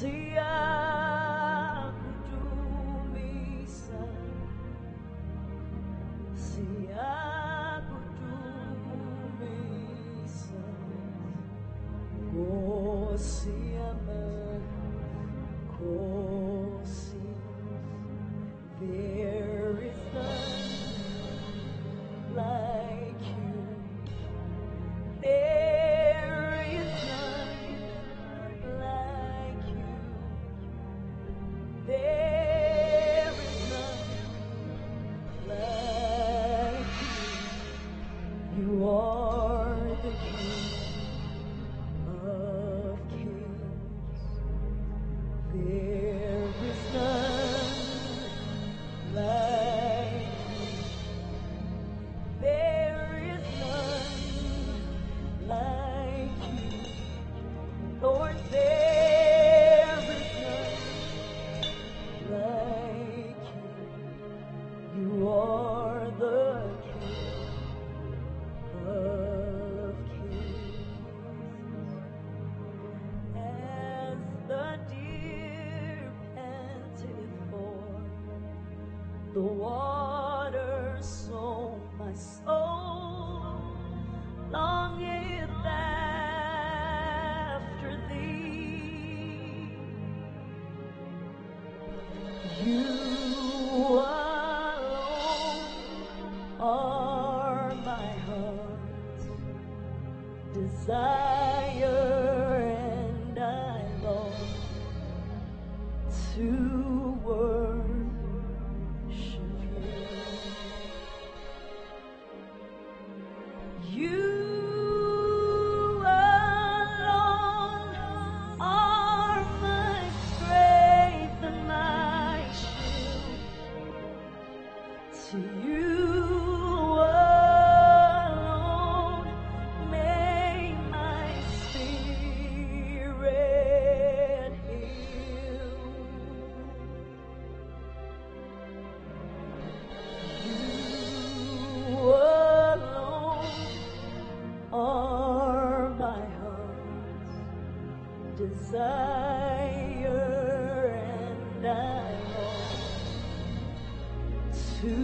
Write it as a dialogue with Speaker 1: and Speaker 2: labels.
Speaker 1: bisa, siapa bisa, siapa, there is none like you. There is none like you. There is none like you. You are the King of kings. There is none like you. There is none like you. Lord, there is none like you. You are the King of kings. As the deer panteth for the water, so my soul longeth after thee. You alone are my heart's desire, and I long to worship you. You alone are my strength and my shield. To you alone may my spirit heal. You alone are my heart's desire, and I long to